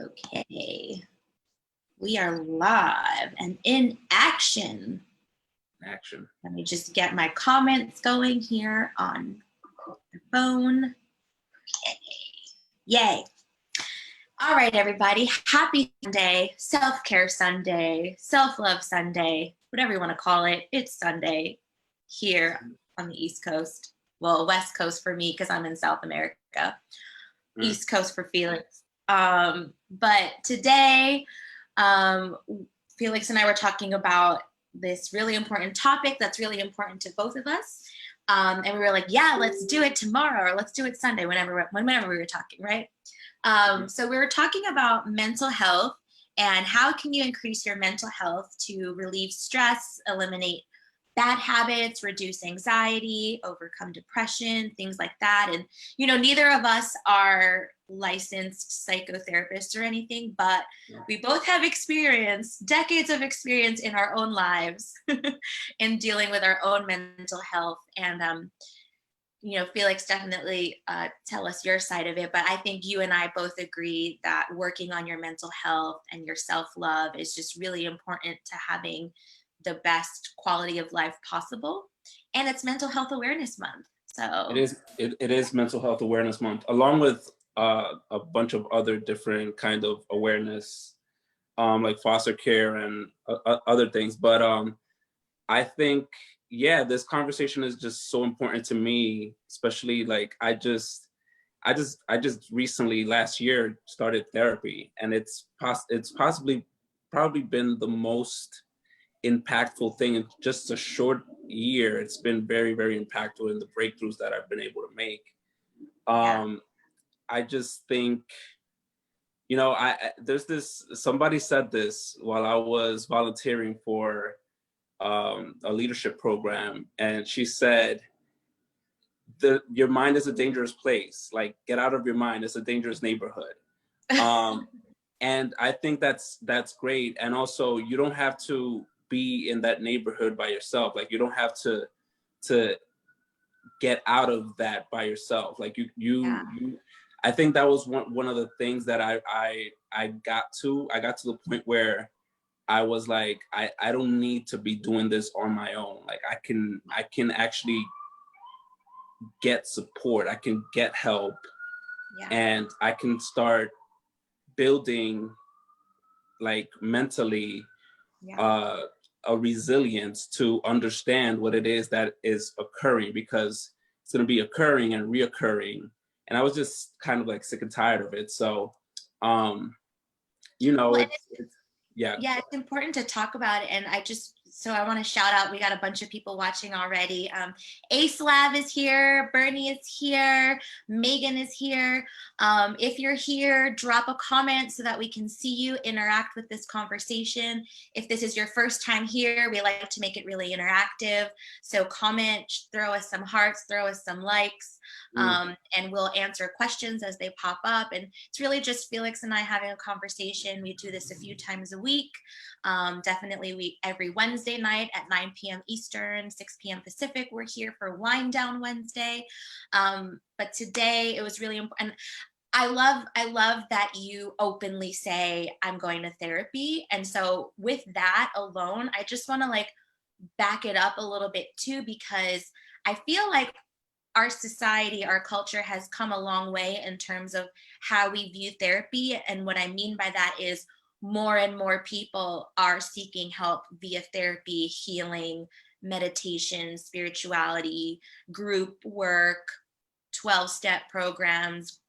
Okay, we are live and in action. Let me just get my comments going here on the phone. Okay. Yay. All right, everybody. Happy Sunday, self-care Sunday, self-love Sunday, whatever you want to call it. It's Sunday here on the East Coast. Well, West Coast for me because I'm in South America. East Coast for Felix. But today, Felix and I were talking about this really important topic that's really important to both of us. And we were like, yeah, let's do it tomorrow, or let's do it Sunday, whenever we were talking, right? So we were talking about mental health and how can you increase your mental health to relieve stress, eliminate bad habits, reduce anxiety, overcome depression, things like that. And, you know, neither of us are licensed psychotherapists or anything, but we both have experience, decades of experience in our own lives in dealing with our own mental health. And, you know, Felix, definitely tell us your side of it. But I think you and I both agree that working on your mental health and your self-love is just really important to having the best quality of life possible. And it's Mental Health Awareness Month. So it is Mental Health Awareness Month, along with a bunch of other different kind of awareness, like foster care and other things. But I think, yeah, this conversation is just so important to me, especially like I just recently last year started therapy, and it's probably been the most impactful thing in just a short year. It's been very, very impactful in the breakthroughs that I've been able to make. I just think, you know, somebody said this while I was volunteering for a leadership program, and she said, your mind is a dangerous place. Like, get out of your mind. It's a dangerous neighborhood. And I think that's great. And also, you don't have to be in that neighborhood by yourself. Like, you don't have to get out of that by yourself. Like you I think that was one of the things that I got to the point where I was like, I don't need to be doing this on my own. Like, I can actually get support. I can get help, and I can start building, like, mentally a resilience to understand what it is that is occurring, because it's going to be occurring and reoccurring. And I was just kind of like sick and tired of it. So, you know, it's important to talk about it. And I want to shout out, we got a bunch of people watching already. Aslav is here, Bernie is here, Megan is here. If you're here, drop a comment so that we can see you, interact with this conversation. If this is your first time here, we like to make it really interactive. So comment, throw us some hearts, throw us some likes, and we'll answer questions as they pop up. And it's really just Felix and I having a conversation. We do this a few times a week. Definitely every Wednesday night at 9 p.m. Eastern, 6 p.m. Pacific, we're here for Wind Down Wednesday. But today it was really important. I love that you openly say, I'm going to therapy. And so with that alone, I just want to like back it up a little bit too, because I feel like our society, our culture has come a long way in terms of how we view therapy. And what I mean by that is more and more people are seeking help via therapy, healing, meditation, spirituality, group work, 12-step programs,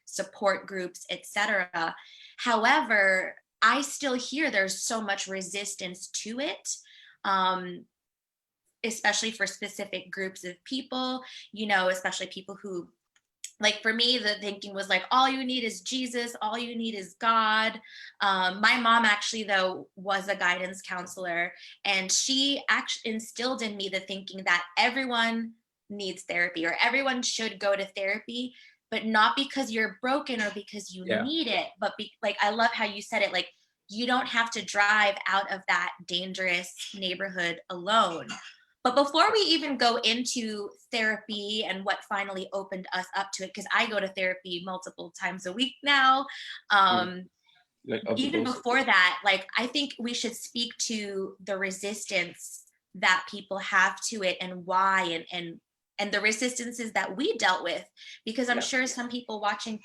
support groups, etc. However, I still hear there's so much resistance to it, especially for specific groups of people, you know, especially people who, like for me, the thinking was like, all you need is Jesus, all you need is God. My mom actually, though, was a guidance counselor, and she actually instilled in me the thinking that everyone needs therapy, or everyone should go to therapy, but not because you're broken or because you need it, but like, I love how you said it, like, you don't have to drive out of that dangerous neighborhood alone. But before we even go into therapy and what finally opened us up to it, because I go to therapy multiple times a week now. Like Even before that, like, I think we should speak to the resistance that people have to it and why, and the resistances that we dealt with, because I'm sure some people watching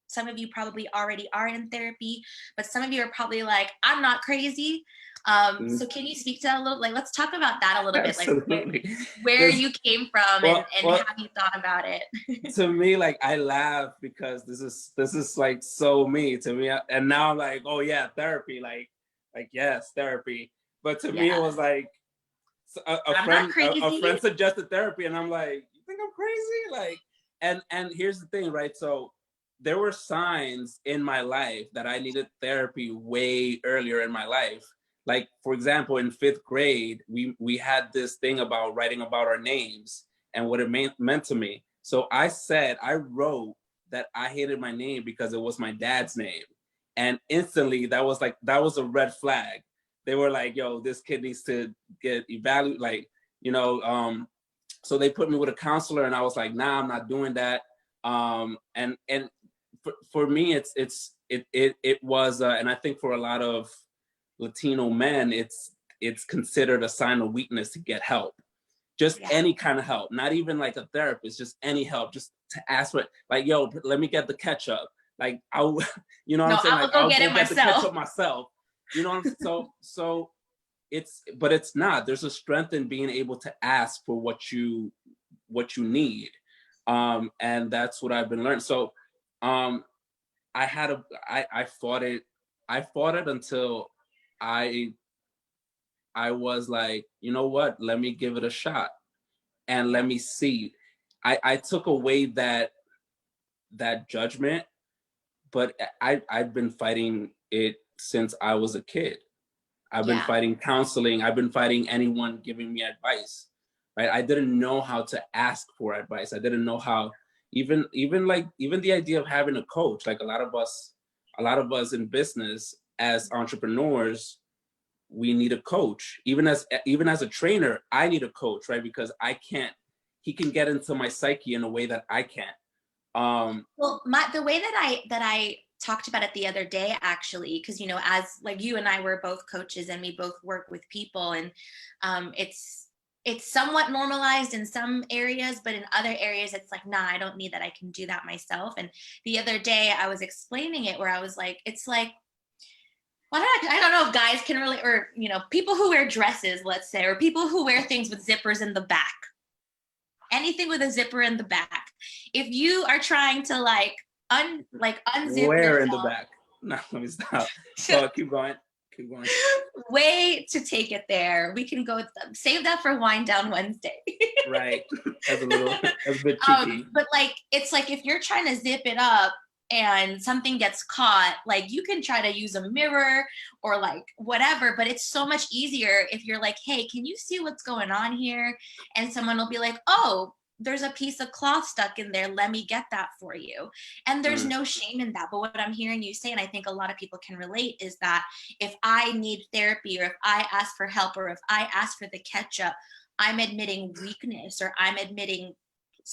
some of you probably already are in therapy, but some of you are probably like, I'm not crazy. So can you speak to that a little, like, let's talk about that a little bit, like where you came from and how you thought about it. To me, like, I laugh because this is like so me to me, and now I'm like, oh yeah, therapy, like yes, therapy. But to me, it was like a friend suggested therapy, and I'm like, you think I'm crazy? Like, and here's the thing, right? So there were signs in my life that I needed therapy way earlier in my life. Like, for example, in 5th grade, we had this thing about writing about our names and what it meant to me. So I wrote that I hated my name because it was my dad's name. And instantly that was a red flag. They were like, yo, this kid needs to get evaluated, like, so they put me with a counselor, and I was like, nah, I'm not doing that. And for me, it was, and I think for a lot of Latino men, it's considered a sign of weakness to get help. Just any kind of help, not even like a therapist, just any help, just to ask for it. Like, yo, let me get the ketchup. Like, you know what I'm saying? Like, I'll go get the ketchup myself. You know what I'm saying? So but it's not. There's a strength in being able to ask for what you need. And that's what I've been learning. So I fought it. I fought it until I was like, you know what? Let me give it a shot and let me see. I took away that judgment, but I've been fighting it since I was a kid. I've been fighting counseling. I've been fighting anyone giving me advice, right? I didn't know how to ask for advice. I didn't know how, even the idea of having a coach. Like, a lot of us in business as entrepreneurs, we need a coach. Even as a trainer, I need a coach, right? Because he can get into my psyche in a way that I can't. Well, the way that I talked about it the other day, actually, because, as like you and I were both coaches and we both work with people, and it's somewhat normalized in some areas, but in other areas it's like, nah, I don't need that. I can do that myself. And the other day I was explaining it where I was like, it's like, well, I don't know if guys can really, or, people who wear dresses, let's say, or people who wear things with zippers in the back, anything with a zipper in the back. If you are trying to unzip where yourself, in the back? No, let me stop. So keep going. Way to take it there. We can go save that for Wind Down Wednesday. Right. That's a bit cheeky. But like, it's like, if you're trying to zip it up and something gets caught, like, you can try to use a mirror or like whatever, but it's so much easier if you're like, hey, can you see what's going on here? And someone will be like, oh, there's a piece of cloth stuck in there. Let me get that for you. And there's no shame in that. But what I'm hearing you say, and I think a lot of people can relate, is that if I need therapy, or if I ask for help, or if I ask for the ketchup, I'm admitting weakness, or I'm admitting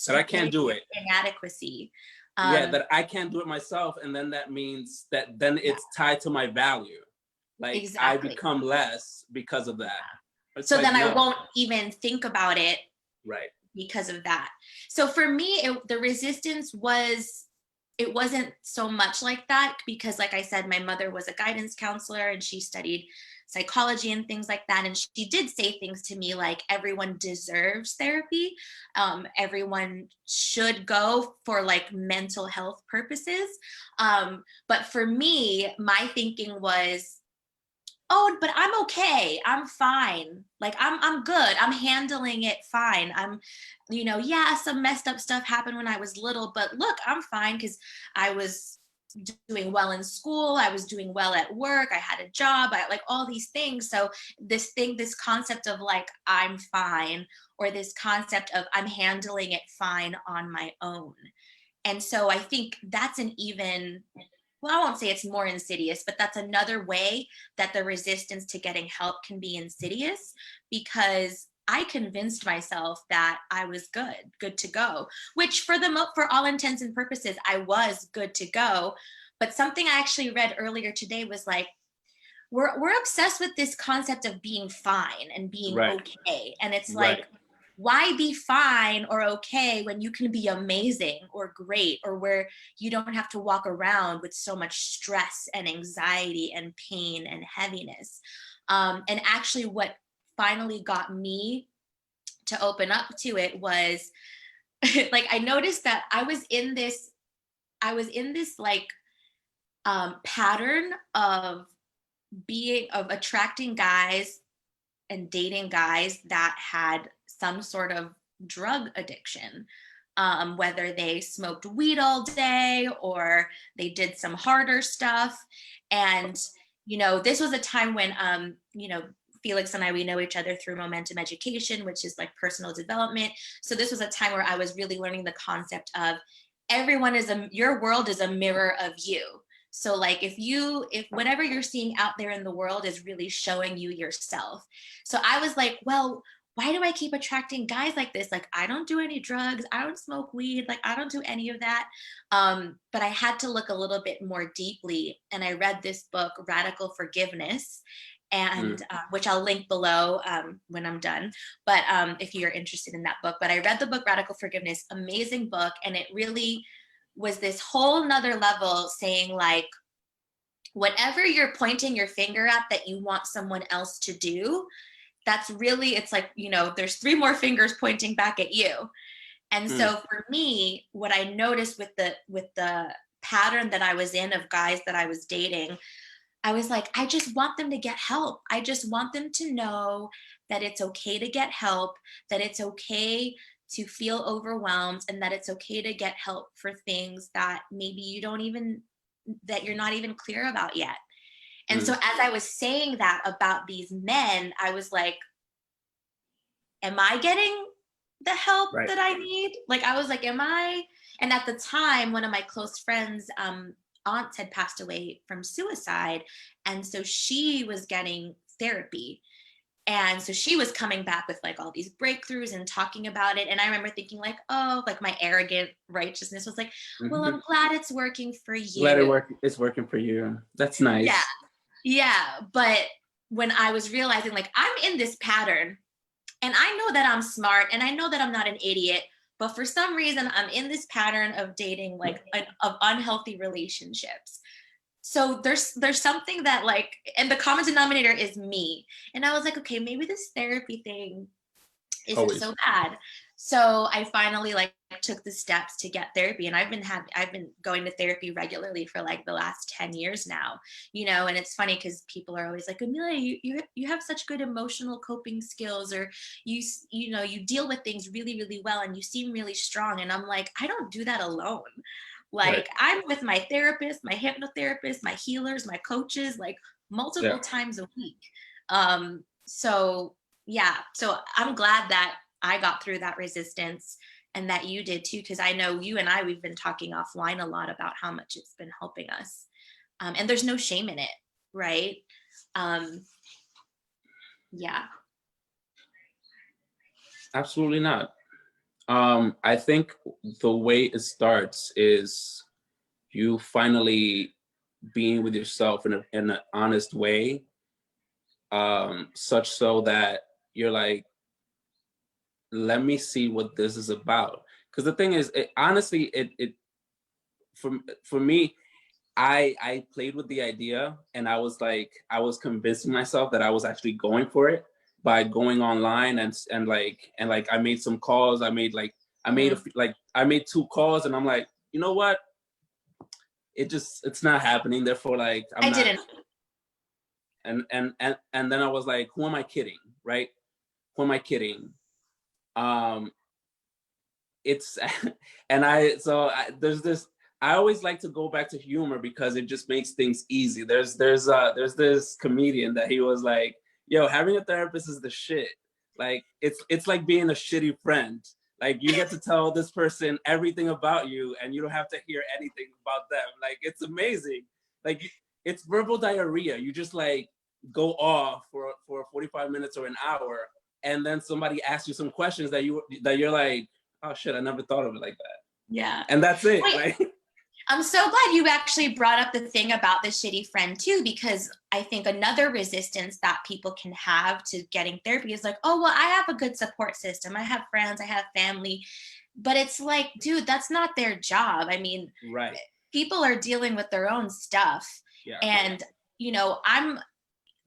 that I can't do it. Inadequacy. That I can't do it myself. And then that means that then it's tied to my value. Like, I become less because of that. So like, then I won't even think about it. Right. Because of that. So for me, the resistance it wasn't so much like that, because like I said, my mother was a guidance counselor and she studied psychology and things like that. And she did say things to me like, everyone deserves therapy. Everyone should go for like mental health purposes. But for me, my thinking was, oh, but I'm okay. I'm fine. Like, I'm good. I'm handling it fine. I'm, some messed up stuff happened when I was little, but look, I'm fine, because I was doing well in school. I was doing well at work. I had a job. I like all these things. So this concept of like, I'm fine, or this concept of I'm handling it fine on my own. And so I think that's well, I won't say it's more insidious, but that's another way that the resistance to getting help can be insidious, because I convinced myself that I was good to go, which for all intents and purposes, I was good to go. But something I actually read earlier today was like, we're obsessed with this concept of being fine and being okay. And it's like, why be fine or okay when you can be amazing or great, or where you don't have to walk around with so much stress and anxiety and pain and heaviness? And actually what finally got me to open up to it was like, I noticed that I was in this like pattern of attracting guys and dating guys that had some sort of drug addiction, whether they smoked weed all day or they did some harder stuff. And, you know, this was a time when, you know, Felix and I, we know each other through Momentum Education, which is like personal development. So this was a time where I was really learning the concept of your world is a mirror of you. So like if whatever you're seeing out there in the world is really showing you yourself. So I was like, well, why do I keep attracting guys like this? Like, I don't do any drugs, I don't smoke weed, like I don't do any of that. But I had to look a little bit more deeply. And I read this book, Radical Forgiveness, and which I'll link below when I'm done. But if you're interested in that book, but I read the book, Radical Forgiveness, amazing book. And it really was this whole nother level saying like, whatever you're pointing your finger at that you want someone else to do, that's really, it's like, you know, there's 3 more fingers pointing back at you. And so for me, what I noticed with the pattern that I was in of guys that I was dating, I was like, I just want them to get help. I just want them to know that it's okay to get help, that it's okay to feel overwhelmed, and that it's okay to get help for things that maybe that you're not even clear about yet. And so as I was saying that about these men, I was like, am I getting the help that I need? Like, I was like, am I? And at the time, one of my close friends, aunts had passed away from suicide. And so she was getting therapy. And so she was coming back with like all these breakthroughs and talking about it. And I remember thinking like, oh, like my arrogant righteousness was like, well, I'm glad it's working for you. Glad it's working for you. That's nice. Yeah. Yeah. But when I was realizing like, I'm in this pattern and I know that I'm smart and I know that I'm not an idiot, but for some reason I'm in this pattern of dating like of unhealthy relationships. So there's something that like, and the common denominator is me. And I was like, okay, maybe this therapy thing isn't so bad. So I finally like took the steps to get therapy, and I've been going to therapy regularly for like the last 10 years now, you know. And it's funny because people are always like, Amelia, you have such good emotional coping skills, or you know, you deal with things really, really well and you seem really strong. And I'm like, I don't do that alone. Like I'm with my therapist, my hypnotherapist, my healers, my coaches, like multiple times a week. So yeah, so I'm glad that I got through that resistance and that you did too, because I know you and we've been talking offline a lot about how much it's been helping us. And there's no shame in it, right? Yeah. Absolutely not. I think the way it starts is you finally being with yourself in an honest way, such so that you're like, let me see what this is about. Because the thing is, honestly, for me, I played with the idea, and I was convincing myself that I was actually going for it by going online and I made some calls. I made 2 calls, and I'm like, you know what? It's not happening. Therefore, like I'm not. Didn't. And then I was like, who am I kidding, right? Who am I kidding? It's there's this. I always like to go back to humor because it just makes things easy. There's this comedian that he was like, yo, having a therapist is the shit. Like it's like being a shitty friend. Like you get to tell this person everything about you and you don't have to hear anything about them. Like it's amazing. Like it's verbal diarrhea. You just like go off for 45 minutes or an hour and then somebody asks you some questions that you're like, oh shit, I never thought of it like that. Yeah. And that's it. Wait, right? I'm so glad you actually brought up the thing about the shitty friend too, because I think another resistance that people can have to getting therapy is like, oh, well, I have a good support system. I have friends, I have family. But it's like, dude, that's not their job. I mean, Right. people are dealing with their own stuff. Yeah. And, you know, I'm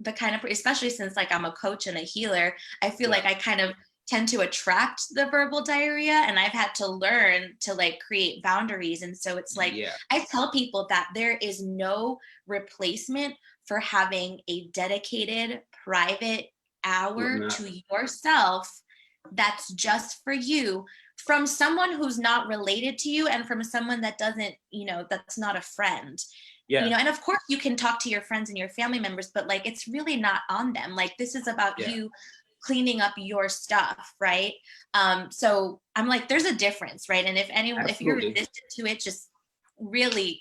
the kind of, especially since like I'm a coach and a healer, I feel like I kind of tend to attract the verbal diarrhea, and I've had to learn to like create boundaries. And so it's like, I tell people that there is no replacement for having a dedicated private hour to yourself that's just for you, from someone who's not related to you and from someone that doesn't, you know, that's not a friend. You know, and of course you can talk to your friends and your family members, but like, it's really not on them. Like, this is about you cleaning up your stuff, right? So I'm like, there's a difference, right? And if anyone, if you're resistant to it, just really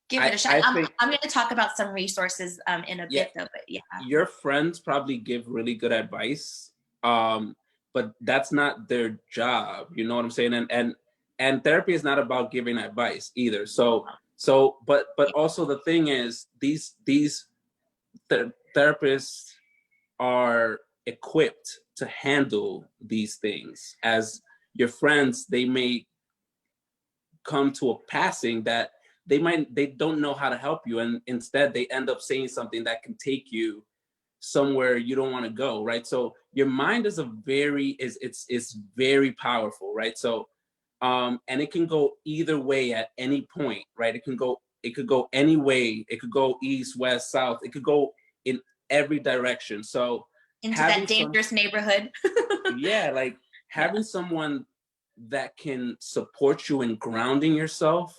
give it a shot. I'm going to talk about some resources in a bit, though. But your friends probably give really good advice, but that's not their job. You know what I'm saying? And therapy is not about giving advice either. But also the thing is, these therapists are equipped to handle these things. As your friends, they may come to a passing that they don't know how to help you, and instead they end up saying something that can take you somewhere you don't want to go, right? So your mind is it's very powerful, right? So and it can go either way at any point, right? It could go any way. It could go east, west, south. It could go in every direction. So into that dangerous neighborhood. Like having someone that can support you in grounding yourself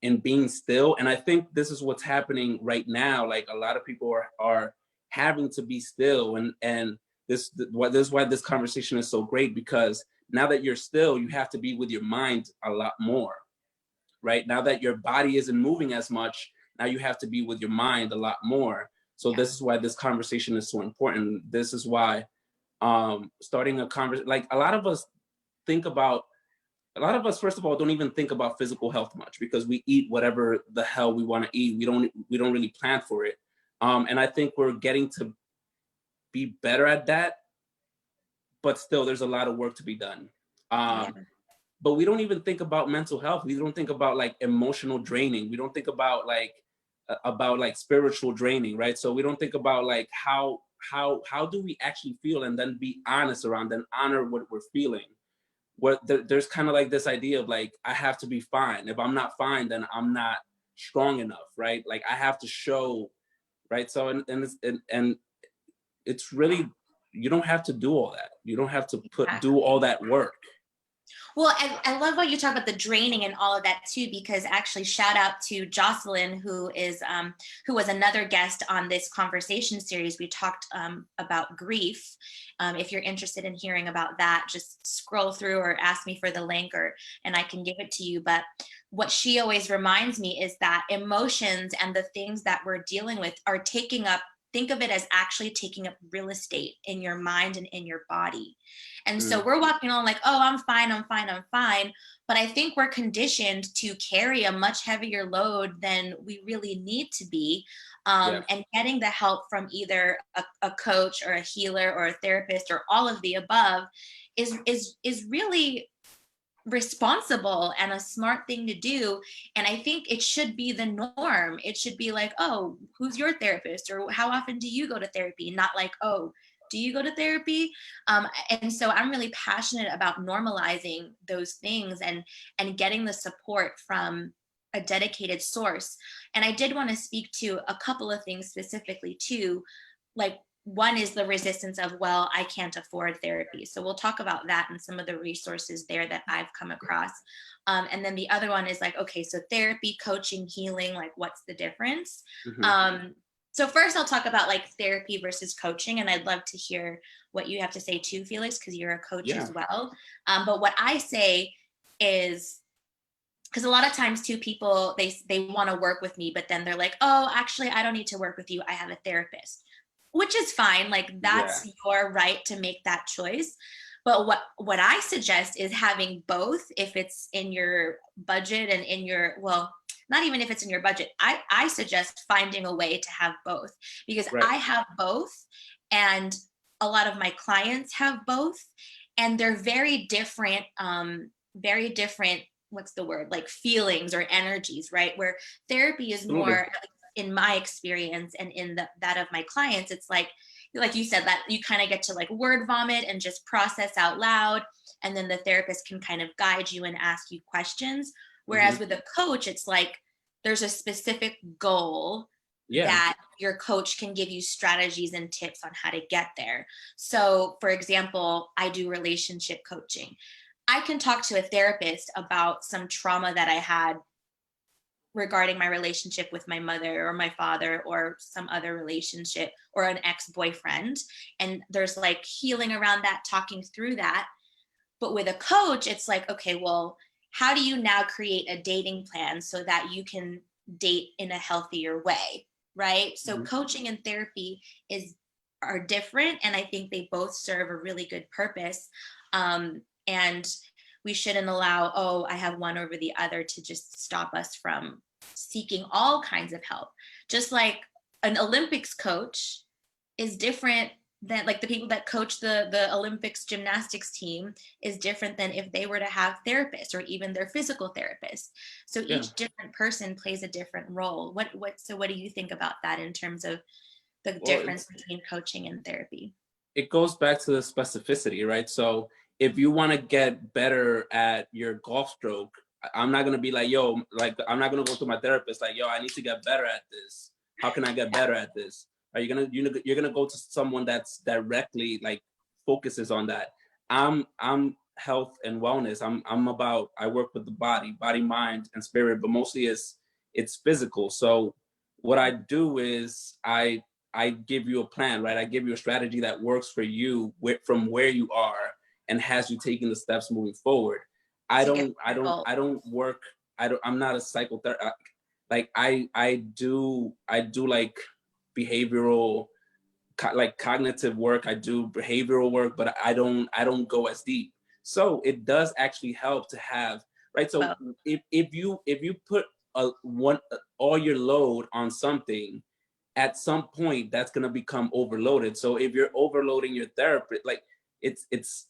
and being still. And I think this is what's happening right now. Like, a lot of people are having to be still, and this is why this conversation is so great, because now that you're still, you have to be with your mind a lot more, right? Now that your body isn't moving as much, now you have to be with your mind a lot more. So this is why this conversation is so important. This is why starting a conversation, like a lot of us, first of all, don't even think about physical health much, because we eat whatever the hell we want to eat. We don't really plan for it. And I think we're getting to be better at that, but still there's a lot of work to be done. But we don't even think about mental health. We don't think about like emotional draining. We don't think about like spiritual draining, right? So we don't think about like how do we actually feel, and then be honest around, and honor what we're feeling. There's kind of like this idea of like, I have to be fine. If I'm not fine, then I'm not strong enough, right? Like, I have to show, right? So and it's really, you don't have to do all that. You don't have to do all that work. Well, I love what you talk about the draining and all of that too, because actually, shout out to Jocelyn, who was another guest on this conversation series. We talked about grief. If you're interested in hearing about that, just scroll through or ask me for the link, and I can give it to you. But what she always reminds me is that emotions and the things that we're dealing with are taking up, think of it as actually taking up real estate in your mind and in your body. And so we're walking on like, oh, I'm fine. But I think we're conditioned to carry a much heavier load than we really need to be. And getting the help from either a coach or a healer or a therapist or all of the above is really responsible and a smart thing to do. And I think it should be the norm. It should be like, oh, who's your therapist, or how often do you go to therapy? Not like, oh, do you go to therapy? And so I'm really passionate about normalizing those things and getting the support from a dedicated source. And I did want to speak to a couple of things specifically too. Like, one is the resistance of, well, I can't afford therapy. So we'll talk about that and some of the resources there that I've come across. And then the other one is like, okay, so therapy, coaching, healing, like, what's the difference? So first I'll talk about like therapy versus coaching. And I'd love to hear what you have to say too, Felix, because you're a coach as well. But what I say is, because a lot of times too, people, they want to work with me, but then they're like, oh, actually, I don't need to work with you. I have a therapist. which is fine. Like that's your right to make that choice. But what I suggest is having both if it's in your budget and in your, well, not even if it's in your budget. I suggest finding a way to have both, because I have both and a lot of my clients have both, and they're very different, what's the word, like feelings or energies, right? Where therapy is more, in my experience and in that of my clients, it's like you said, that you kind of get to like word vomit and just process out loud, and then the therapist can kind of guide you and ask you questions. Whereas with a coach, it's like there's a specific goal that your coach can give you strategies and tips on how to get there. So for example, I do relationship coaching. I can talk to a therapist about some trauma that I had regarding my relationship with my mother or my father or some other relationship or an ex-boyfriend. And there's like healing around that, talking through that. But with a coach, it's like, okay, well, how do you now create a dating plan so that you can date in a healthier way, right? So coaching and therapy are different, and I think they both serve a really good purpose. And we shouldn't allow, oh, I have one over the other, to just stop us from seeking all kinds of help. Just like an Olympics coach is different than, like, the people that coach the Olympics gymnastics team is different than if they were to have therapists or even their physical therapist. So each different person plays a different role. So what do you think about that in terms of the difference between coaching and therapy? It goes back to the specificity, right? So if you want to get better at your golf stroke, I'm not going to be like, yo, like, I'm not going to go to my therapist like, yo, I need to get better at this. How can I get better at this? Are you you're gonna go to someone that's directly like focuses on that. I'm health and wellness. I'm about, I work with the body, mind, and spirit, but mostly it's physical. So what I do is I give you a plan, right? I give you a strategy that works for you from where you are and has you taking the steps moving forward. I'm not a psychotherapist. Like I do like behavioral, like cognitive work. I do behavioral work, but I don't go as deep. So it does actually help to have, right? So if you put all your load on something, at some point that's going to become overloaded. So if you're overloading your therapist, like it's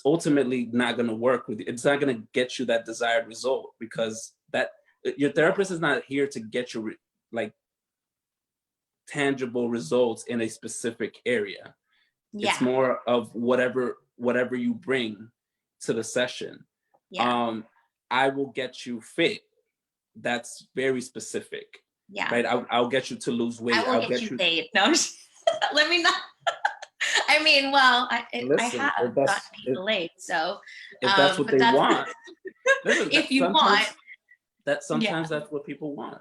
ultimately not going to work with you. It's not going to get you that desired result, because that your therapist is not here to get you like tangible results in a specific area. It's more of whatever you bring to the session. I will get you fit. That's very specific. Right. I'll get you to lose weight. I'll get you paid. No, let me not. I mean, well, I have gotten people late, so if that's what they want. Listen, if you want, sometimes that's what people want.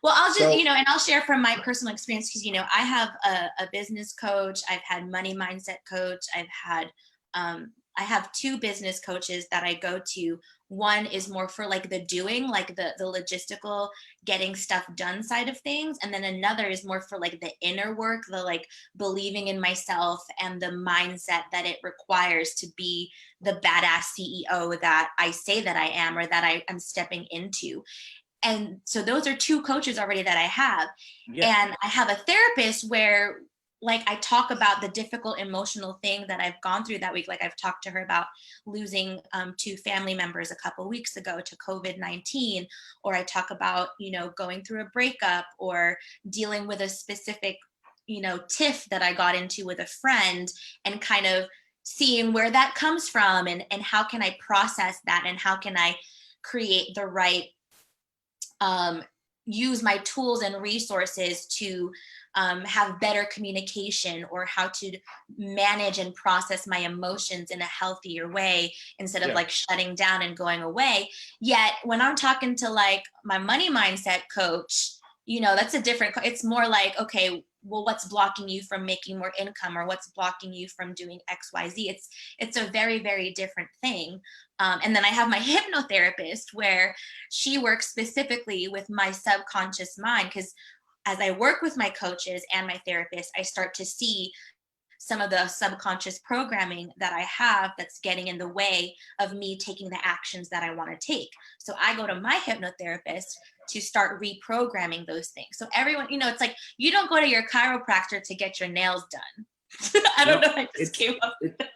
Well, I'll just, and I'll share from my personal experience, because, I have a business coach. I've had money mindset coach. I have two business coaches that I go to. One is more for like the doing, like the logistical, getting stuff done side of things. And then another is more for like the inner work, the like believing in myself and the mindset that it requires to be the badass CEO that I say that I am, or that I am stepping into. And so those are two coaches already that I have. And I have a therapist where, like, I talk about the difficult emotional thing that I've gone through that week. Like, I've talked to her about losing two family members a couple weeks ago to COVID-19, or I talk about, going through a breakup, or dealing with a specific, tiff that I got into with a friend, and kind of seeing where that comes from, and how can I process that, and how can I create the right, use my tools and resources to have better communication, or how to manage and process my emotions in a healthier way, instead of like shutting down and going away. Yet when I'm talking to like my money mindset coach, that's a different, it's more like, okay, well, what's blocking you from making more income, or what's blocking you from doing XYZ? It's a very, very different thing. And then I have my hypnotherapist, where she works specifically with my subconscious mind, because as I work with my coaches and my therapists, I start to see some of the subconscious programming that I have that's getting in the way of me taking the actions that I want to take. So I go to my hypnotherapist to start reprogramming those things. So everyone, you know, it's like, you don't go to your chiropractor to get your nails done. I don't know. I just came up.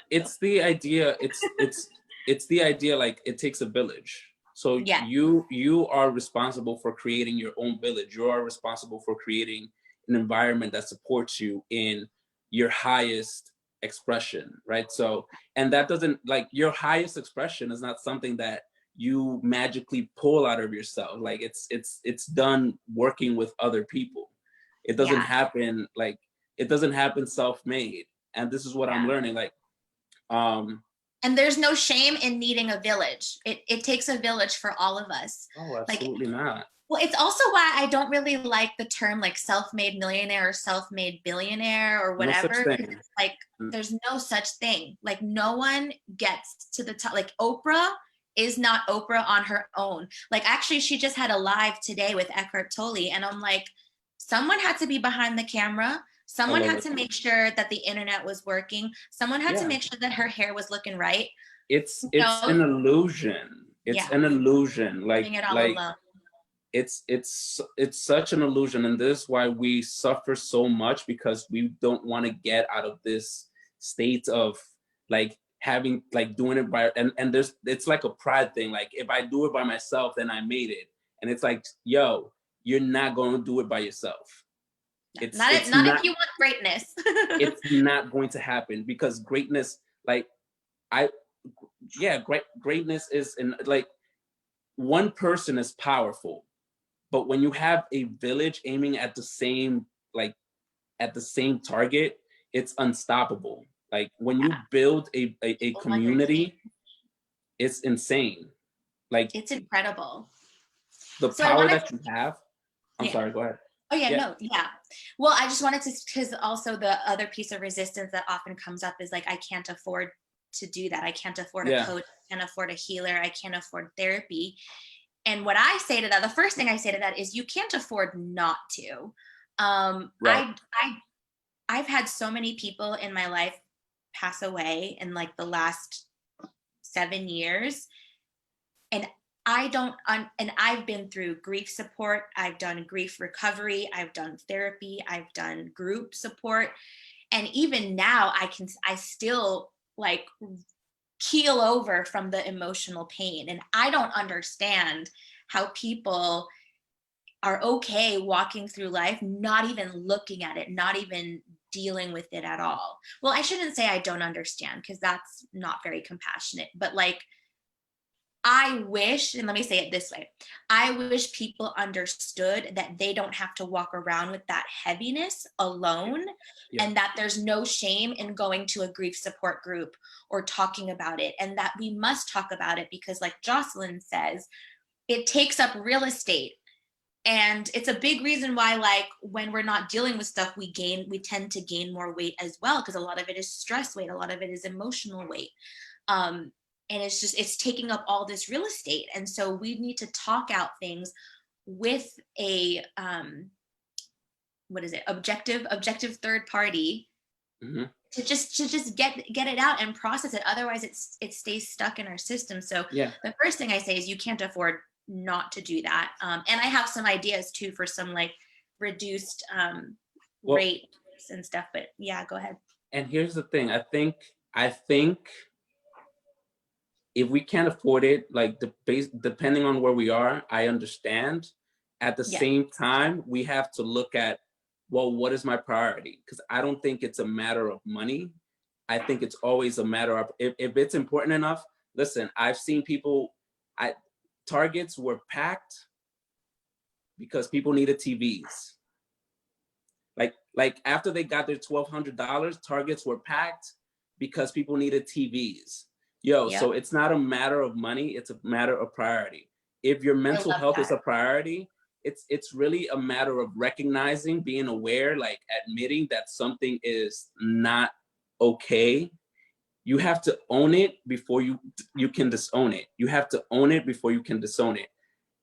It's the idea. It's the idea. Like, it takes a village. So Yeah. you are responsible for creating your own village. You are responsible for creating an environment that supports you in your highest expression, right? So, and that doesn't, like, your highest expression is not something that you magically pull out of yourself. Like, it's done working with other people. It doesn't happen, like, it doesn't happen self-made. And this is what I'm learning. Like, and there's no shame in needing a village. It takes a village for all of us. oh, absolutely not. Well, it's also why I don't really like the term like self-made millionaire or self-made billionaire or whatever. No such thing. It's like, there's no such thing. Like, no one gets to the top. Like, Oprah is not Oprah on her own. Like, actually, she just had a live today with Eckhart Tolle. And I'm like, someone had to be behind the camera. Someone had to make sure that the internet was working. Someone had to make sure that her hair was looking right. It's an illusion. It's an illusion. It's such an illusion, and this is why we suffer so much, because we don't want to get out of this state of like having, like, doing it by, and there's, it's like a pride thing. Like, if I do it by myself, then I made it. And it's like, yo, you're not going to do it by yourself. It's not if you want greatness. It's not going to happen, because greatness, like, greatness is in, like, one person is powerful. But when you have a village aiming at the same, like, at the same target, it's unstoppable. Like, when you build a community, it's insane. Like, it's incredible. The power that you have. I'm sorry, go ahead. Oh yeah, no. Well, I just wanted to, because also the other piece of resistance that often comes up is like, I can't afford to do that. I can't afford a coach, I can't afford a healer, I can't afford therapy. And what I say to that, the first thing I say to that is, you can't afford not to. Right. I've had so many people in my life pass away in like the last 7 years. And and I've been through grief support. I've done grief recovery. I've done therapy. I've done group support. And even now I still like keel over from the emotional pain. And I don't understand how people are okay walking through life, not even looking at it, not even dealing with it at all. Well, I shouldn't say I don't understand, because that's not very compassionate, but like, I wish, and let me say it this way, I wish people understood that they don't have to walk around with that heaviness alone, and that there's no shame in going to a grief support group or talking about it, and that we must talk about it, because like Jocelyn says, it takes up real estate. And it's a big reason why, like, when we're not dealing with stuff, we tend to gain more weight as well, because a lot of it is stress weight, a lot of it is emotional weight. And it's taking up all this real estate. And so we need to talk out things with a, objective third party, to just get it out and process it. Otherwise it stays stuck in our system. So the first thing I say is, you can't afford not to do that. And I have some ideas too for some like reduced rates and stuff, but yeah, go ahead. And here's the thing. I think if we can't afford it, like, depending on where we are, I understand. At the same time, we have to look at, well, what is my priority? Because I don't think it's a matter of money. I think it's always a matter of, if it's important enough. Listen, I've seen people, Targets were packed because people needed TVs. Like after they got their $1,200, Targets were packed because people needed TVs. So it's not a matter of money, it's a matter of priority. If your mental health is a priority, it's really a matter of recognizing, being aware, like admitting that something is not okay. You have to own it before you can disown it. You have to own it before you can disown it.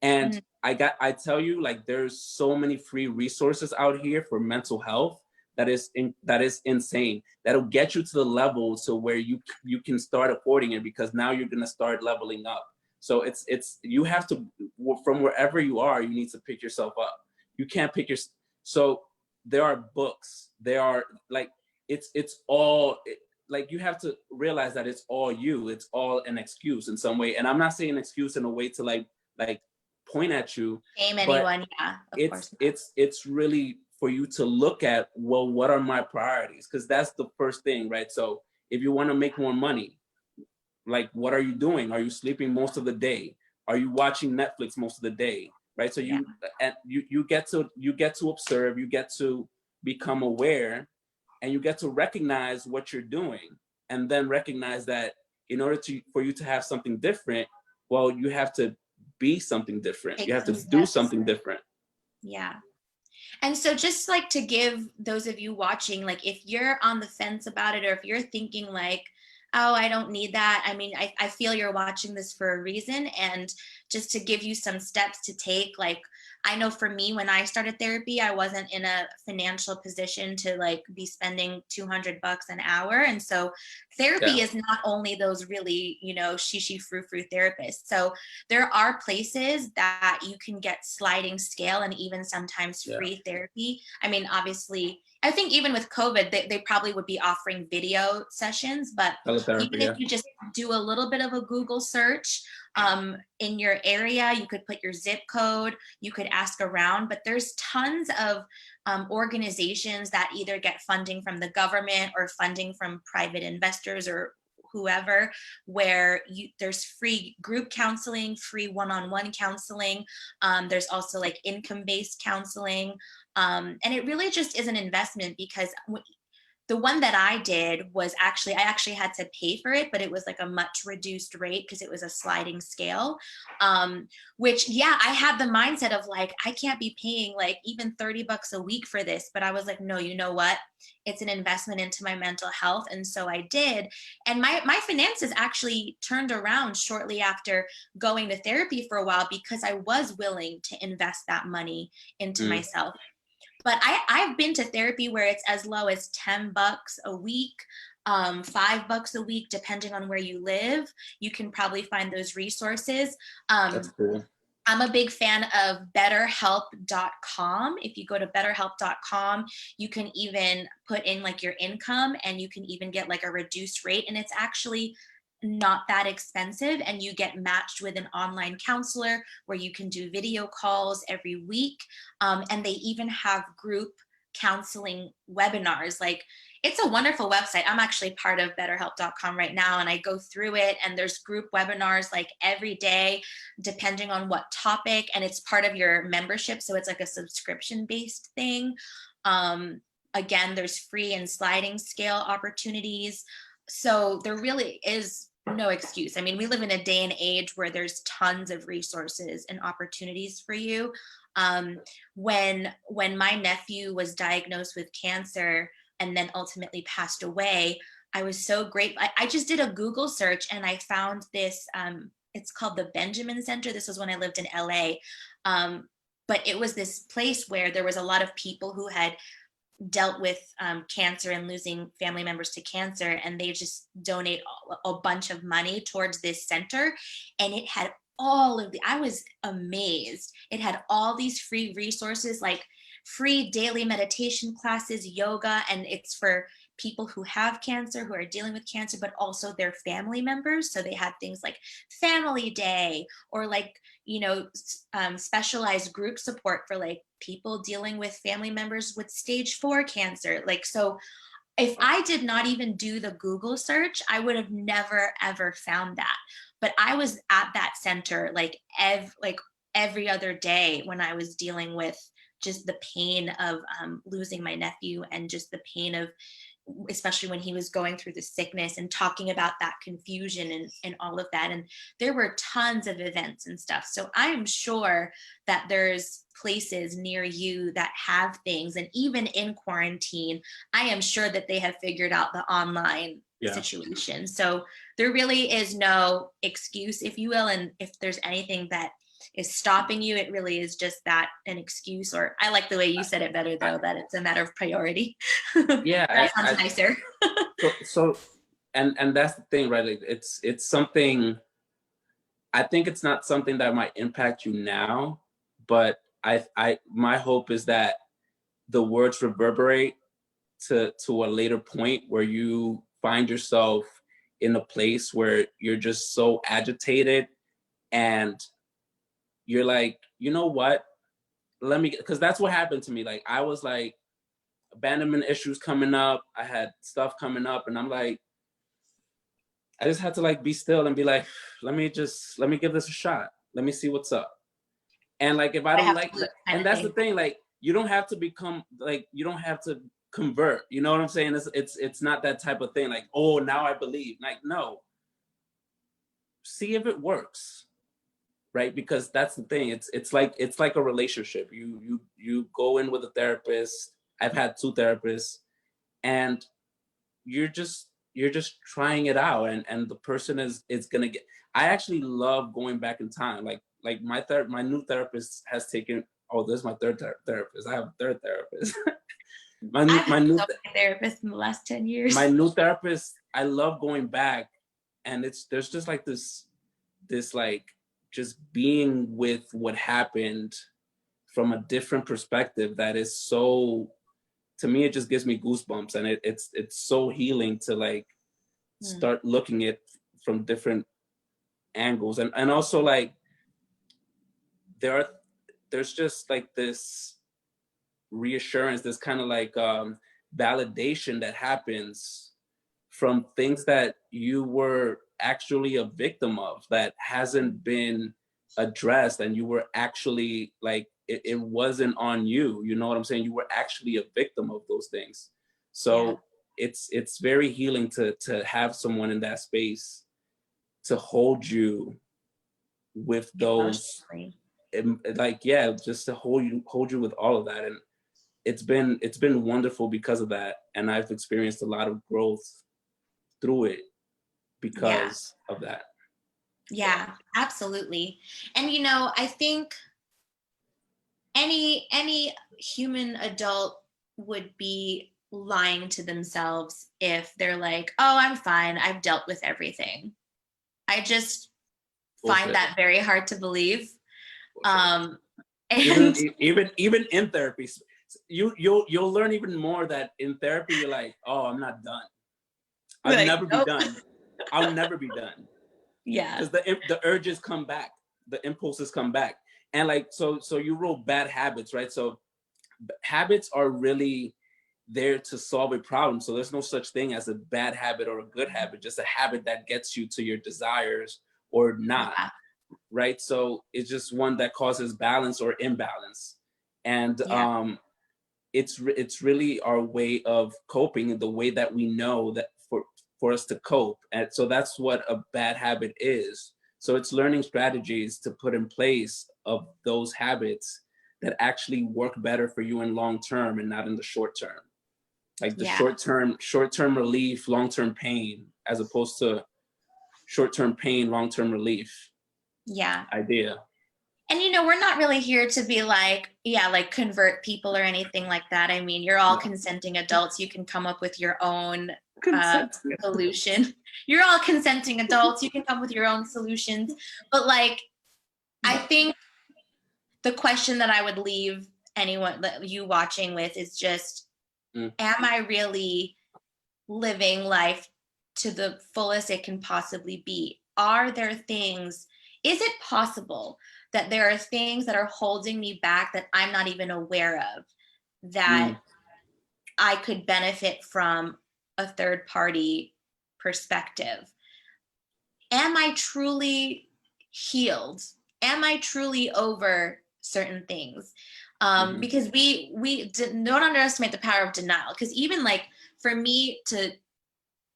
And I tell you, like, there's so many free resources out here for mental health that is insane. That'll get you to the level to where you can start affording it, because now you're gonna start leveling up. So it's you have to, from wherever you are, you need to pick yourself up. You can't pick your, so there are books, there are, like, it's all, like, you have to realize that it's all you, it's all an excuse in some way. And I'm not saying excuse in a way to like point at you, Shame but anyone, yeah, of course. it's really for you to look at, well, what are my priorities? Because that's the first thing, right? So if you want to make more money, like, what are you doing? Are you sleeping most of the day? Are you watching Netflix most of the day? Right? So you get to observe, you get to become aware, and you get to recognize what you're doing, and then recognize that in order for you to have something different, well, you have to be something different. Take You have to some do steps. something different. Yeah. And so just like to give those of you watching, like, if you're on the fence about it, or if you're thinking like, oh, I don't need that. I mean, I feel you're watching this for a reason. And just to give you some steps to take, like, I know for me, when I started therapy, I wasn't in a financial position to like be spending $200 an hour. And so therapy is not only those really, you know, shishi frou-frou therapists. So there are places that you can get sliding scale and even sometimes free therapy. I mean, obviously, I think even with COVID, they probably would be offering video sessions, but even if you just do a little bit of a Google search in your area, you could put your zip code, you could ask around, but there's tons of organizations that either get funding from the government or funding from private investors or whoever, where there's free group counseling, free one-on-one counseling. There's also like income-based counseling. And it really just is an investment, because the one that I did was I actually had to pay for it, but it was like a much reduced rate because it was a sliding scale. Which, yeah, I had the mindset of like, I can't be paying like even $30 a week for this. But I was like, no, you know what? It's an investment into my mental health. And so I did. And my finances actually turned around shortly after going to therapy for a while, because I was willing to invest that money into myself. But I've been to therapy where it's as low as $10 a week, $5 a week, depending on where you live. You can probably find those resources. That's cool. I'm a big fan of betterhelp.com. If you go to betterhelp.com, you can even put in like your income, and you can even get like a reduced rate. And it's actually not that expensive, and you get matched with an online counselor where you can do video calls every week. And they even have group counseling webinars. Like, it's a wonderful website. I'm actually part of betterhelp.com right now, and I go through it, and there's group webinars like every day, depending on what topic, and it's part of your membership. So it's like a subscription based thing. Again, there's free and sliding scale opportunities. So there really is no excuse. I mean, we live in a day and age where there's tons of resources and opportunities for you. When my nephew was diagnosed with cancer and then ultimately passed away, I was so grateful. I just did a Google search and I found this, it's called the Benjamin Center. This was when I lived in LA. But it was this place where there was a lot of people who had dealt with cancer and losing family members to cancer, and they just donate a bunch of money towards this center. And it had I was amazed. It had all these free resources, like free daily meditation classes, yoga, and it's for people who have cancer, who are dealing with cancer, but also their family members. So they had things like family day, or like, you know, specialized group support for like people dealing with family members with stage 4 cancer. Like, so if I did not even do the Google search, I would have never, ever found that. But I was at that center like every other day when I was dealing with just the pain of losing my nephew, and just the pain of, especially when he was going through the sickness, and talking about that confusion and all of that. And there were tons of events and stuff. So I am sure that there's places near you that have things. And even in quarantine, I am sure that they have figured out the online situation. So there really is no excuse, if you will. And if there's anything that, is stopping you. It really is just that an excuse, or I like the way you said it better though, that it's a matter of priority. Yeah. That sounds nicer. And that's the thing, right? Like, it's something, I think it's not something that might impact you now, but my hope is that the words reverberate to a later point where you find yourself in a place where you're just so agitated and you're like, you know what? Because that's what happened to me. Like, I was like, abandonment issues coming up. I had stuff coming up, and I'm like, I just had to like be still and be like, let me give this a shot. Let me see what's up. And like, if I don't like that, and that's the thing, like, you don't have to become like, you don't have to convert. You know what I'm saying? It's not that type of thing. Like, oh, now I believe. Like, no. See if it works, right? Because that's the thing. It's like a relationship. You go in with a therapist. I've had 2 therapists, and you're just trying it out, and the person is gonna get. I actually love going back in time. Like my new therapist has taken. Oh, this is my 3rd therapist. I have a 3rd therapist. my new therapist in the last 10 years. My new therapist. I love going back, and there's just like this like just being with what happened from a different perspective that is so, to me, it just gives me goosebumps, and it's so healing to like start looking at from different angles, and also like there's just like this reassurance, this kind of like validation that happens from things that you were actually a victim of that hasn't been addressed, and you were actually like, it wasn't on you. You know what I'm saying? You were actually a victim of those things. So it's very healing to have someone in that space to hold you with those, like, yeah, just to hold you with all of that. And it's been wonderful because of that. And I've experienced a lot of growth through it because of that. Yeah, absolutely. And you know, I think any human adult would be lying to themselves if they're like, oh, I'm fine, I've dealt with everything. I just find that very hard to believe. And even in therapy, you'll learn even more that in therapy you're like, oh, I'm not done. I'll never be done. I'll never be done. Yeah. Because the urges come back, the impulses come back. And like, so you wrote bad habits, right? So habits are really there to solve a problem. So there's no such thing as a bad habit or a good habit, just a habit that gets you to your desires or not, right? So it's just one that causes balance or imbalance. And it's really our way of coping, the way that we know that for us to cope. And so that's what a bad habit is. So it's learning strategies to put in place of those habits that actually work better for you in long term and not in the short term. Like the short term relief, long term pain, as opposed to short term pain, long term relief. Idea. And you know, we're not really here to be like, like convert people or anything like that. I mean, you're all consenting adults. You can come up with your own solution. You're all consenting adults. You can come with your own solutions. But like, I think the question that I would leave anyone that you watching with is just, am I really living life to the fullest it can possibly be? Are there things, is it possible that there are things that are holding me back that I'm not even aware of, that I could benefit from a third party perspective? Am I truly healed? Am I truly over certain things? Because we don't underestimate the power of denial. Because even like for me, to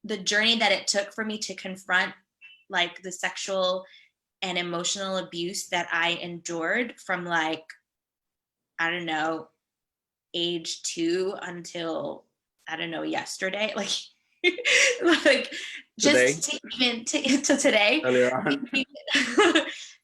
the journey that it took for me to confront like the sexual and emotional abuse that I endured from like, I don't know, age 2 until, I don't know, yesterday, like, like just to even to today,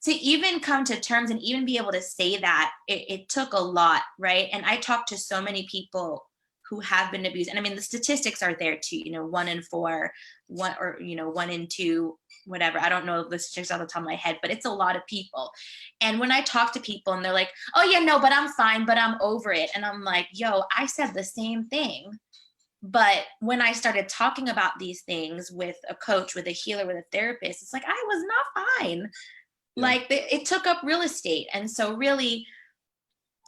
to even come to terms and even be able to say that, it took a lot, right? And I talked to so many people who have been abused. And I mean, the statistics are there too, 1 in 4, 1 in 2, whatever. I don't know the statistics off the top of my head, but it's a lot of people. And when I talk to people and they're like, oh yeah, no, but I'm fine, but I'm over it. And I'm like, yo, I said the same thing. But when I started talking about these things with a coach, with a healer, with a therapist, it's like, I was not fine. Yeah. Like it took up real estate. And so really,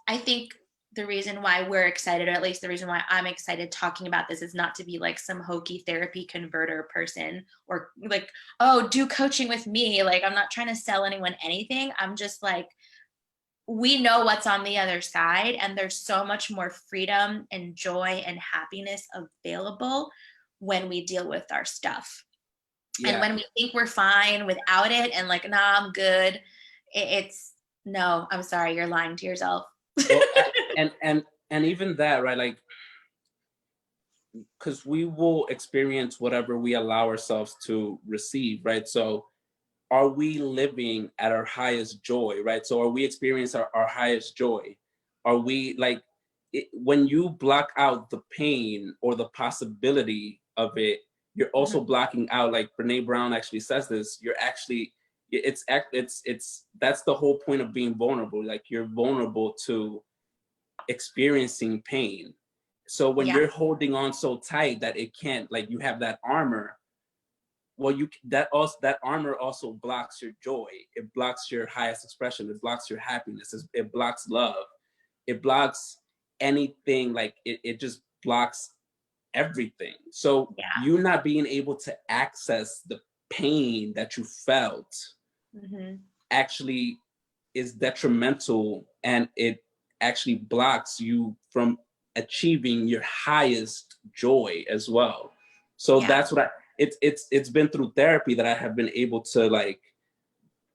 I think the reason why we're excited, or at least the reason why I'm excited talking about this, is not to be like some hokey therapy converter person, or like, oh, do coaching with me. Like, I'm not trying to sell anyone anything. I'm just like, we know what's on the other side, and there's so much more freedom and joy and happiness available when we deal with our stuff. Yeah. And when we think we're fine without it and like, nah, I'm good, it's no, I'm sorry, you're lying to yourself. Well, and even that, right? Like, because we will experience whatever we allow ourselves to receive, right? So are we living at our highest joy, right? So are we experiencing our highest joy? Are we like, when you block out the pain or the possibility of it, you're also blocking out, like Brene Brown actually says this, you're actually, it's that's the whole point of being vulnerable. Like, you're vulnerable to experiencing pain. So when you're holding on so tight that it can't, like, you have that armor, well, that armor also blocks your joy. It blocks your highest expression. It blocks your happiness. It blocks love. It blocks anything. Like, it just blocks everything. So you not being able to access the pain that you felt actually is detrimental, and it actually blocks you from achieving your highest joy as well. So that's what it's been through therapy that I have been able to, like,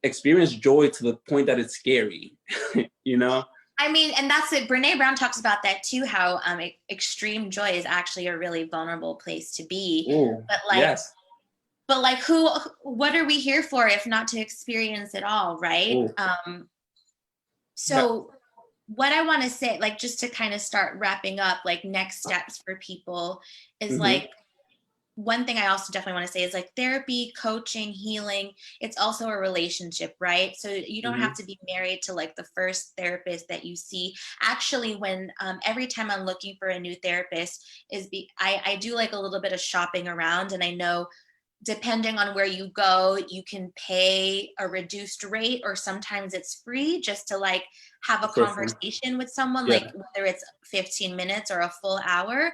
experience joy to the point that it's scary. I mean, and that's it. Brene Brown talks about that too, how extreme joy is actually a really vulnerable place to be. Ooh, but like, but like, what are we here for if not to experience it all, right? So what I want to say, like, just to kind of start wrapping up, like, next steps for people is like, one thing I also definitely want to say is like, therapy, coaching, healing, it's also a relationship, right? So you don't have to be married to like the first therapist that you see. Actually, when every time I'm looking for a new therapist, I do like a little bit of shopping around, and I know depending on where you go, you can pay a reduced rate, or sometimes it's free, just to like have a conversation with someone, like whether it's 15 minutes or a full hour,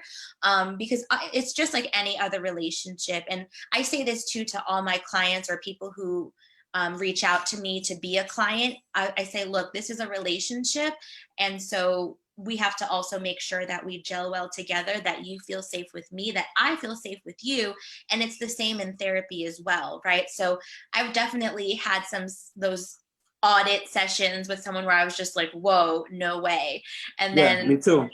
because it's just like any other relationship. And I say this too to all my clients or people who reach out to me to be a client. I say, look, this is a relationship, and so we have to also make sure that we gel well together, that you feel safe with me, that I feel safe with you. And it's the same in therapy as well, right? So I've definitely had those audit sessions with someone where I was just like, whoa, no way. And then, me too.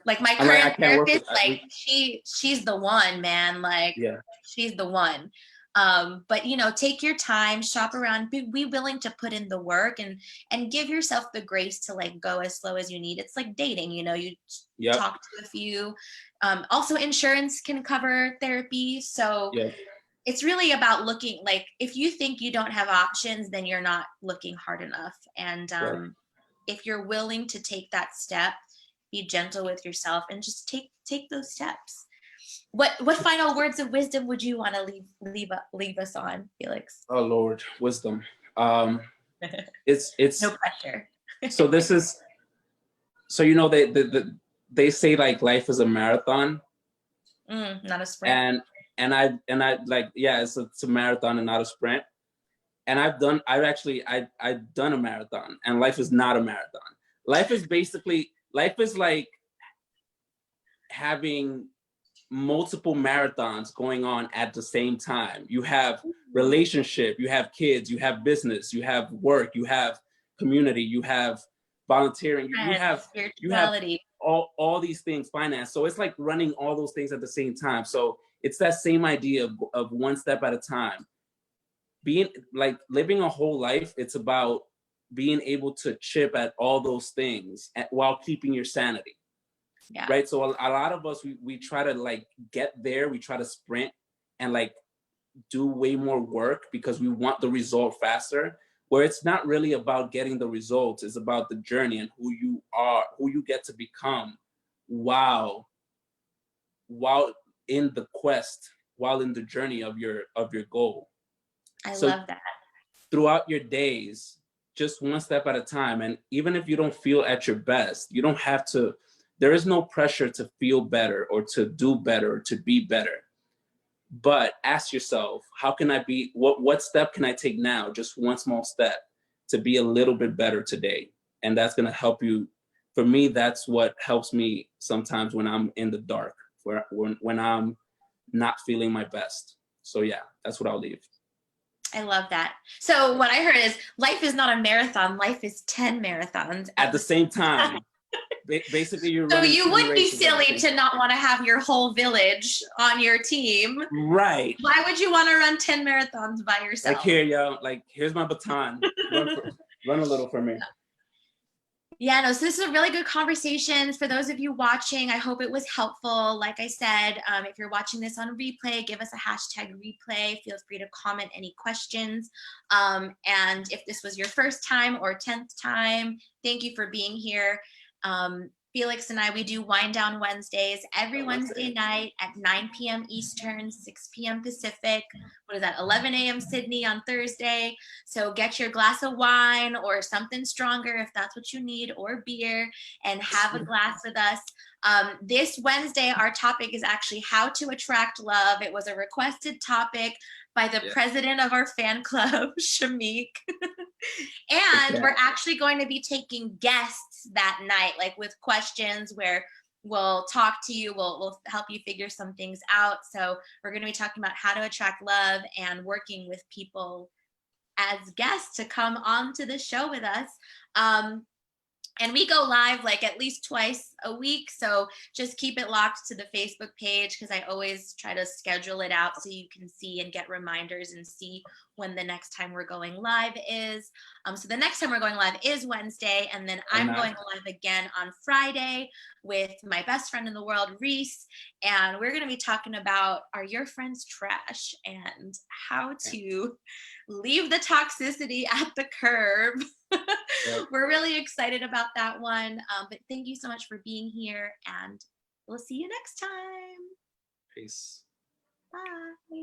Like my current therapist, like she's the one, man. Like, she's the one. But take your time, shop around, be willing to put in the work, and give yourself the grace to like go as slow as you need. It's like dating, you talk to a few. Also, insurance can cover therapy. So it's really about looking, like, if you think you don't have options, then you're not looking hard enough. And if you're willing to take that step, be gentle with yourself and just take those steps. What final words of wisdom would you want to leave us on, Felix? Oh Lord, wisdom. It's no pressure. So this is, so they say like life is a marathon, not a sprint. And I like, it's a marathon and not a sprint. And I've done a marathon, and life is not a marathon. Life is like having multiple marathons going on at the same time. You have relationship, you have kids, you have business, you have work, you have community, you have volunteering, you have all these things, finance. So it's like running all those things at the same time. So it's that same idea of one step at a time. being like living a whole life, it's about being able to chip at all those things while keeping your sanity. Yeah. Right. So a lot of us, we try to like get there. We try to sprint and like do way more work because we want the result faster, where it's not really about getting the results. It's about the journey and who you are, who you get to become while in the quest, while in the journey of your goal. I So love that. throughout your days, just one step at a time. And even if you don't feel at your best, you don't have to, there is no pressure to feel better or to do better or to be better. But ask yourself, how can I be, what step can I take now? Just one small step to be a little bit better today. And that's going to help you. For me, that's what helps me sometimes when I'm in the dark, when I'm not feeling my best. So yeah, that's what I'll leave. I love that. So what I heard is life is not a marathon. Life is 10 marathons at the same time. Basically, you're so running. you would be silly to not want to have your whole village on your team. Right. Why would you want to run 10 marathons by yourself? Like here, yo, like here's my baton. Run a little for me. Yeah, no, so this is a really good conversation. For those of you watching, I hope it was helpful. Like I said, if you're watching this on replay, give us a hashtag replay. Feel free to comment any questions. And if this was your first time or 10th time, thank you for being here. Felix and I, we do Wind Down Wednesdays every Wednesday night at 9 p.m. Eastern, 6 p.m. Pacific. What is that, 11 a.m. Sydney on Thursday. So get your glass of wine or something stronger if that's what you need, or beer, and have a glass with us. This Wednesday, our topic is actually how to attract love. It was a requested topic by the president of our fan club, Shamik. And we're actually going to be taking guests that night, like with questions where we'll talk to you, we'll help you figure some things out. So we're going to be talking about how to attract love and working with people as guests to come on to the show with us. And we go live like at least twice a week. So just keep it locked to the Facebook page, because I always try to schedule it out so you can see and get reminders and see when the next time we're going live is. So the next time we're going live is Wednesday. And then I'm going live again on Friday with my best friend in the world, Reese. And we're going to be talking about, are your friends trash, and how to leave the toxicity at the curb. We're really excited about that one. But thank you so much for being here, and we'll see you next time. Peace. Bye.